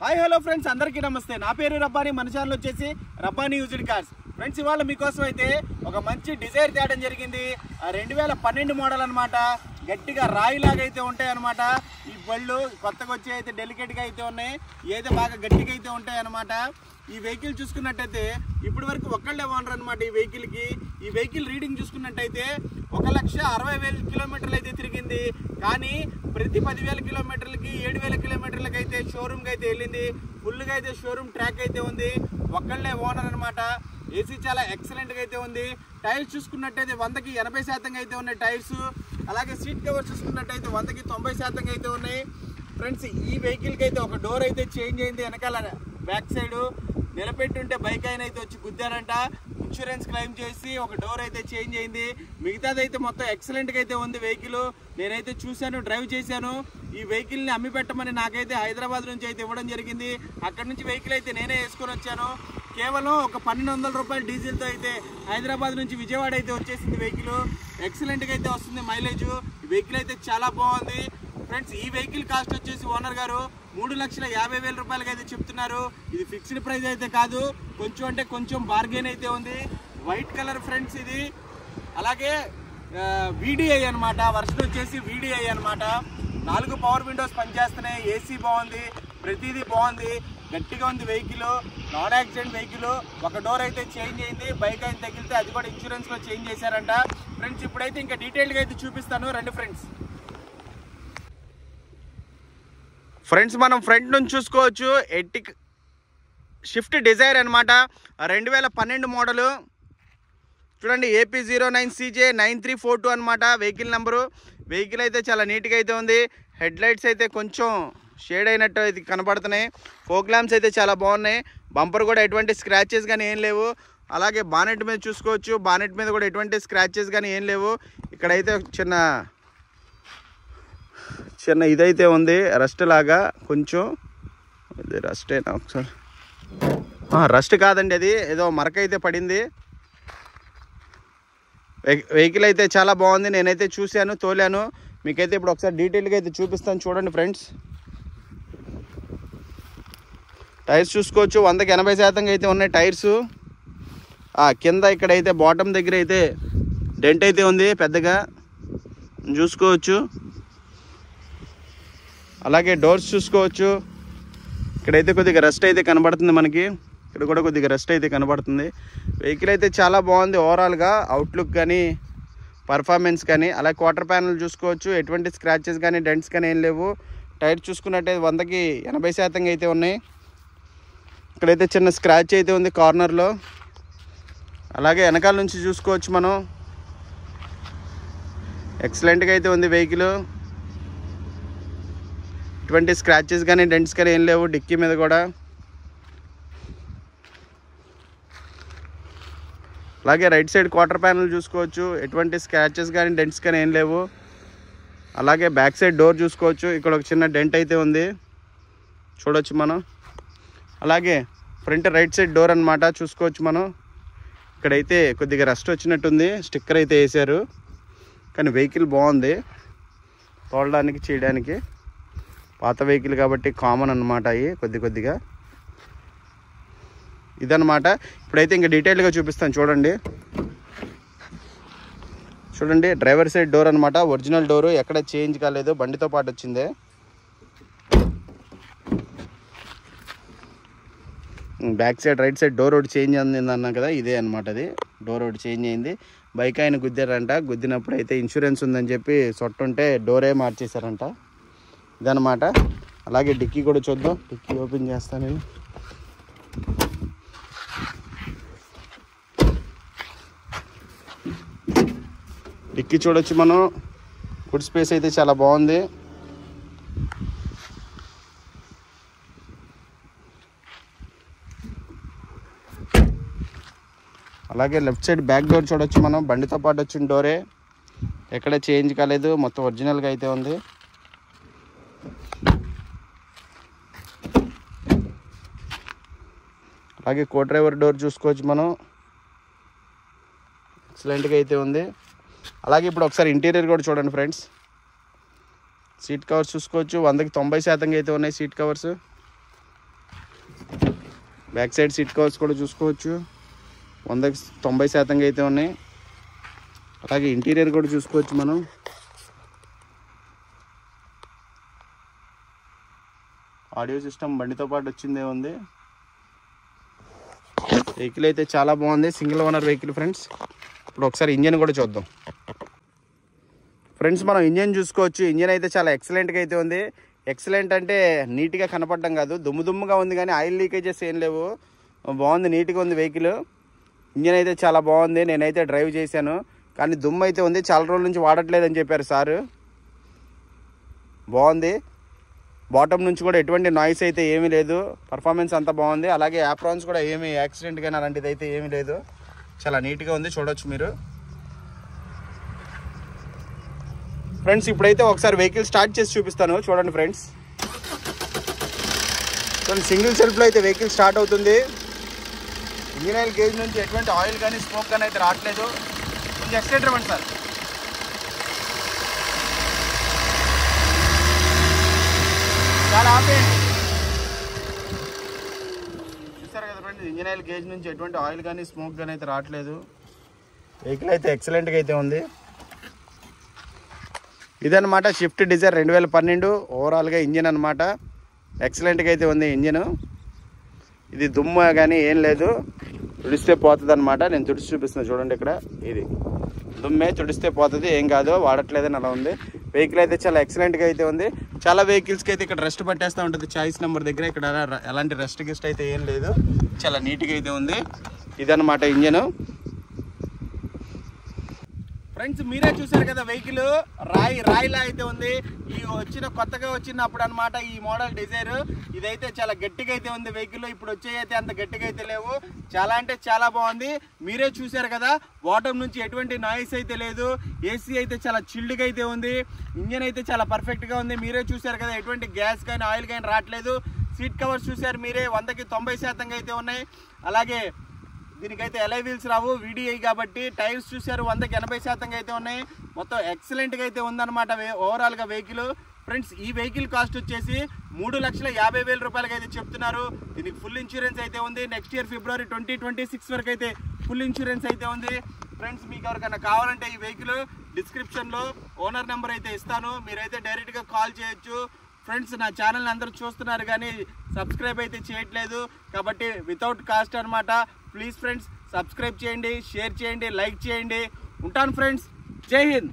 Hi hello friends, అందరికీ నమస్తే. నా పేరు రబ్బాని. మన ఛానల్ వచ్చేసి రబ్బాని యూజ్డ్ కార్స్. ఫ్రెండ్స్, ఇవాళ మీకోసం అయితే ఒక మంచి డిజైర్ తేయడం జరిగింది. 2012 మోడల్ అనమాట. గట్టిగా రాయిలాగా అయితే ఉంటాయి అనమాట. ఈ బళ్ళు కొత్తగా వచ్చి అయితే డెలికేట్గా అయితే ఉన్నాయి, ఏదో బాగా గట్టిగా అయితే ఉంటాయి అనమాట. ఈ వెహికల్ చూసుకున్నట్టయితే ఇప్పటి వరకు ఒక్కళ్ళే ఓనర్ అనమాట. ఈ వెహికల్ రీడింగ్ చూసుకున్నట్టయితే 1,60,000 కిలోమీటర్లు అయితే తిరిగింది. కానీ ప్రతి 10,000 కిలోమీటర్లకి 7,000 కిలోమీటర్లకి అయితే షోరూమ్కి అయితే వెళ్ళింది. ఫుల్గా అయితే షోరూమ్ ట్రాక్ అయితే ఉంది. ఒక్కళ్ళే ఓనర్ అనమాట. ఏసీ చాలా ఎక్సలెంట్గా అయితే ఉంది. టైర్స్ చూసుకున్నట్టయితే 100కి 80% అయితే ఉన్నాయి టైర్స్. అలాగే సీట్ కవర్ చూసుకున్నట్టయితే 100కి 90% అయితే ఉన్నాయి. ఫ్రెండ్స్, ఈ వెహికల్కి అయితే ఒక డోర్ అయితే చేంజ్ అయింది. వెనకాల బ్యాక్ సైడ్ నిలబెట్టుంటే బైక్ ఆయన అయితే వచ్చి గుద్దారంట. ఇన్సూరెన్స్ క్లెయిమ్ చేసి ఒక డోర్ అయితే చేంజ్ అయింది. మిగతాది అయితే మొత్తం ఎక్సలెంట్గా అయితే ఉంది వెహికల్. నేనైతే చూశాను, డ్రైవ్ చేశాను. ఈ వెహికల్ని అమ్మి పెట్టమని నాకైతే హైదరాబాద్ నుంచి అయితే ఇవ్వడం జరిగింది. అక్కడ నుంచి వెహికల్ అయితే నేనే వేసుకొని వచ్చాను. కేవలం ఒక 1,200 రూపాయల డీజిల్తో అయితే హైదరాబాద్ నుంచి విజయవాడ అయితే వచ్చేసింది వెహికల్. ఎక్సలెంట్గా అయితే వస్తుంది మైలేజ్. ఈ వెహికల్ అయితే చాలా బాగుంది. ఫ్రెండ్స్, ఈ వెహికల్ కాస్ట్ వచ్చేసి ఓనర్ గారు 3,50,000 రూపాయలకి అయితే చెప్తున్నారు. ఇది ఫిక్స్డ్ ప్రైస్ అయితే కాదు, కొంచెం అంటే కొంచెం బార్గెన్ అయితే ఉంది. వైట్ కలర్ ఫ్రెండ్స్ ఇది. అలాగే VDI అనమాట. వర్షన్ వచ్చేసి VDI అనమాట. 4 పవర్ విండోస్ పనిచేస్తున్నాయి. ఏసీ బాగుంది, ప్రతిదీ బాగుంది. గట్టిగా ఉంది వెహికల్. Non accident vehicle. ఒక డోర్ అయితే చేంజ్ అయింది. బైక్ అయితే తగిలితే అది కూడా ఇన్సూరెన్స్లో చేంజ్ చేశారంట. ఫ్రెండ్స్, ఇప్పుడైతే ఇంకా డీటెయిల్గా అయితే చూపిస్తాను, రండి ఫ్రెండ్స్. ఫ్రెండ్స్, మనం ఫ్రంట్ నుంచి చూసుకోవచ్చు. ఎర్టికా స్విఫ్ట్ డిజైర్ అనమాట. 2012 మోడలు. చూడండి, AP09CJ9342 అనమాట వెహికల్ నెంబరు. వెహికల్ అయితే చాలా నీట్గా అయితే ఉంది. హెడ్ లైట్స్ అయితే కొంచెం షేడ్ అయినట్టు అయితే కనపడుతున్నాయి. ఫోక్ ల్యాంప్స్ అయితే చాలా బాగున్నాయి. బంపర్ కూడా ఎటువంటి స్క్రాచెస్ కానీ ఏం లేవు. అలాగే బానెట్ మీద చూసుకోవచ్చు. బానెట్ మీద కూడా ఎటువంటి స్క్రాచెస్ కానీ ఏం లేవు. ఇక్కడైతే చిన్న ఇదైతే ఉంది, రస్ట్ లాగా. కొంచెం ఇది రస్టేనా? ఒకసారి రస్ట్ కాదండి, అది ఏదో మరక అయితే పడింది. వెహికల్ అయితే చాలా బాగుంది. నేనైతే చూశాను, తోలాను. మీకైతే ఇప్పుడు ఒకసారి డీటెయిల్గా అయితే చూపిస్తాను, చూడండి ఫ్రెండ్స్. టైర్స్ చూసుకోవచ్చు. 100కి 80% అయితే ఉన్నాయి టైర్స్. కింద ఇక్కడైతే బాటమ్ దగ్గర అయితే డెంట్ అయితే ఉంది పెద్దగా, చూసుకోవచ్చు. అలాగే డోర్స్ చూసుకోవచ్చు. ఇక్కడైతే కొద్దిగా రస్ట్ అయితే కనబడుతుంది మనకి. ఇక్కడ కూడా కొద్దిగా రస్ట్ అయితే కనబడుతుంది. వెహికల్ అయితే చాలా బాగుంది ఓవరాల్గా. అవుట్లుక్ కానీ పర్ఫార్మెన్స్ కానీ. అలాగే క్వార్టర్ ప్యానల్ చూసుకోవచ్చు. ఎటువంటి స్క్రాచెస్ కానీ డెంట్స్ కానీ ఏం లేవు. టైర్ చూసుకున్నట్టయితే 100కి 80% అయితే ఉన్నాయి. ఇక్కడైతే చిన్న స్క్రాచ్ అయితే ఉంది కార్నర్లో. అలాగే వెనకాల నుంచి చూసుకోవచ్చు మనం. ఎక్సలెంట్గా అయితే ఉంది వెహికల్. ఎటువంటి స్క్రాచెస్ కానీ డెంట్స్ కానీ ఏం లేవు. డిక్కీ మీద కూడా. అలాగే రైట్ సైడ్ క్వార్టర్ ప్యానల్ చూసుకోవచ్చు. ఎటువంటి స్క్రాచెస్ కానీ డెంట్స్ కానీ ఏం లేవు. అలాగే బ్యాక్ సైడ్ డోర్ చూసుకోవచ్చు. ఇక్కడ ఒక చిన్న డెంట్ అయితే ఉంది, చూడవచ్చు మనం. అలాగే ఫ్రంట్ రైట్ సైడ్ డోర్ అనమాట, చూసుకోవచ్చు మనం. ఇక్కడైతే కొద్దిగా రస్ట్ వచ్చినట్టుంది. స్టిక్కర్ అయితే వేసారు. కానీ వెహికల్ బాగుంది తోలడానికి, చేయడానికి. పాత వెహికల్ కాబట్టి కామన్ అనమాట అవి కొద్దిగా. ఇదనమాట. ఇప్పుడైతే ఇంకా డీటెయిల్గా చూపిస్తాను, చూడండి. డ్రైవర్ సైడ్ డోర్ అనమాట. ఒరిజినల్ డోరు, ఎక్కడ చేంజ్ కాలేదు, బండితో పాటు వచ్చిందే. Back side right side door ఒకటి చేంజ్ అయింది అన్నా కదా, ఇదే అనమాట. అది డోర్ ఒకటి చేంజ్ అయింది. బైక్ ఆయన గుద్దారంట. గుద్దినప్పుడు అయితే ఇన్సూరెన్స్ ఉందని చెప్పి సొట్టుంటే డోరే మార్చేశారంట. ఇదనమాట. అలాగే డిక్కీ కూడా చూద్దాం. డిక్కీ ఓపెన్ చేస్తాను నేను. డిక్కీ చూడొచ్చు మనం. ఫుడ్ స్పేస్ అయితే చాలా బాగుంది. అలాగే లెఫ్ట్ సైడ్ బ్యాక్ డోర్ చూడొచ్చు మనం. బండితో పాటు వచ్చిన డోరే, ఎక్కడ చేంజ్ కాలేదు, మొత్తం ఒరిజినల్గా అయితే ఉంది. అలాగే కో డ్రైవర్ డోర్ చూసుకోవచ్చు మనం. ఎక్సలెంట్గా అయితే ఉంది. అలాగే ఇప్పుడు ఒకసారి ఇంటీరియర్ కూడా చూడండి ఫ్రెండ్స్. సీట్ కవర్స్ చూసుకోవచ్చు 100కి 90% అయితే ఉన్నాయి seat covers. Back side seat covers కూడా చూసుకోవచ్చు, 100% అయితే ఉన్నాయి. అలాగే ఇంటీరియర్ కూడా చూసుకోవచ్చు మనం. ఆడియో సిస్టమ్ బండితో పాటు వచ్చిందే ఉంది. వెహికల్ అయితే చాలా బాగుంది, సింగిల్ ఓనర్ వెహికల్ ఫ్రెండ్స్. ఇప్పుడు ఒకసారి ఇంజన్ కూడా చూద్దాం ఫ్రెండ్స్. మనం ఇంజన్ చూసుకోవచ్చు. ఇంజన్ అయితే చాలా ఎక్సలెంట్గా అయితే ఉంది. ఎక్సలెంట్ అంటే నీట్గా కనపడడం కాదు, దుమ్ముగా ఉంది, కానీ ఆయిల్ లీకేజెస్ ఏం లేవు. బాగుంది, నీట్గా ఉంది వెహికల్. ఇంజన్ అయితే చాలా బాగుంది. నేనైతే డ్రైవ్ చేశాను, కానీ దుమ్ము అయితే ఉంది. చాలా రోజుల నుంచి వాడట్లేదని చెప్పారు సారు. బాగుంది. బాటమ్ నుంచి కూడా ఎటువంటి నాయిస్ అయితే ఏమీ లేదు. పర్ఫార్మెన్స్ అంతా బాగుంది. అలాగే యాప్రాన్స్ కూడా ఏమీ యాక్సిడెంట్ కానీ అలాంటిది అయితే ఏమీ లేదు. చాలా నీట్గా ఉంది, చూడొచ్చు మీరు ఫ్రెండ్స్. ఇప్పుడైతే ఒకసారి వెహికల్ స్టార్ట్ చేసి చూపిస్తాను, చూడండి ఫ్రెండ్స్. సింగిల్ సెల్ఫ్లో అయితే వెహికల్ స్టార్ట్ అవుతుంది. ఇంజిన్ ఆయిల్ గేజ్ నుంచి ఎటువంటి ఆయిల్ కానీ స్మోక్ కానీ అయితే రావట్లేదు. కొంచెం ఎక్స్టెంటర్ ఇవ్వండి సార్. చాలా ఆపేయండి. చూసారు కదా ఫ్రెండ్స్, ఇంజిన్ ఆయిల్ గేజ్ నుంచి ఎటువంటి ఆయిల్ కానీ స్మోక్ కానీ అయితే రావట్లేదు. వెహికల్ అయితే ఎక్సలెంట్గా అయితే ఉంది. ఇదనమాట స్విఫ్ట్ డిజైర్ 2012 ఓవరాల్గా ఇంజిన్ అనమాట. ఎక్సలెంట్గా అయితే ఉంది ఇంజిన్. ఇది దుమ్ము కానీ ఏం లేదు, తుడిస్తే పోతుంది అనమాట. నేను తుడిచి చూపిస్తున్నాను చూడండి. ఇక్కడ ఇది దుమ్మే, తుడిస్తే పోతుంది, ఏం కాదు, వాడట్లేదని అలా ఉంది. వెహికల్ అయితే చాలా ఎక్సలెంట్గా అయితే ఉంది. చాలా వెహికల్స్కి అయితే ఇక్కడ రెస్ట్ పట్టేస్తూ ఉంటుంది చాయిస్ నెంబర్ దగ్గర. ఇక్కడ ఎలాంటి రెస్ట్ గిస్ట్ అయితే ఏం లేదు, చాలా నీట్గా అయితే ఉంది. ఇదనమాట ఇంజన్ ఫ్రెండ్స్. మీరే చూసారు కదా, వెహికల్ రాయిలా అయితే ఉంది. ఈ కొత్తగా వచ్చినప్పుడు అనమాట ఈ మోడల్ డిజైర్. ఇదైతే చాలా గట్టిగా అయితే ఉంది వెహికల్. ఇప్పుడు వచ్చేయైతే అంత గట్టిగా అయితే లేవు. చాలా అంటే చాలా బాగుంది. మీరే చూసారు కదా, బాటమ్ నుంచి ఎటువంటి నాయిస్ అయితే లేదు. ఏసీ అయితే చాలా చిల్డ్గా అయితే ఉంది. ఇంజన్ అయితే చాలా పర్ఫెక్ట్గా ఉంది. మీరే చూసారు కదా, ఎటువంటి గ్యాస్ కానీ ఆయిల్ కానీ రావట్లేదు. సీట్ కవర్స్ చూసారు మీరే, 100% అయితే ఉన్నాయి. అలాగే దీనికైతే ఎలై వీల్స్ రావు, VDI కాబట్టి. టైర్స్ చూసారు, 100% అయితే ఉన్నాయి. మొత్తం ఎక్సలెంట్గా అయితే ఉందన్నమాట ఓవరాల్గా వెహికల్ ఫ్రెండ్స్. ఈ వెహికల్ కాస్ట్ వచ్చేసి 3,50,000 రూపాయలకి అయితే చెప్తున్నారు. దీనికి ఫుల్ ఇన్సూరెన్స్ అయితే ఉంది. నెక్స్ట్ ఇయర్ February 2026 వరకు అయితే ఫుల్ ఇన్సూరెన్స్ అయితే ఉంది ఫ్రెండ్స్. మీకు ఎవరికైనా కావాలంటే ఈ వెహికల్ డిస్క్రిప్షన్లో ఓనర్ నెంబర్ అయితే ఇస్తాను, మీరైతే డైరెక్ట్గా కాల్ చేయొచ్చు ఫ్రెండ్స్. నా ఛానల్ని అందరూ చూస్తున్నారు కానీ సబ్స్క్రైబ్ అయితే చేయట్లేదు, కాబట్టి వితౌట్ కాస్ట్ అనమాట. ప్లీజ్ ఫ్రెండ్స్, సబ్స్క్రైబ్ చేయండి, షేర్ చేయండి, లైక్ చేయండి. ఉంటాను ఫ్రెండ్స్. జై హింద్.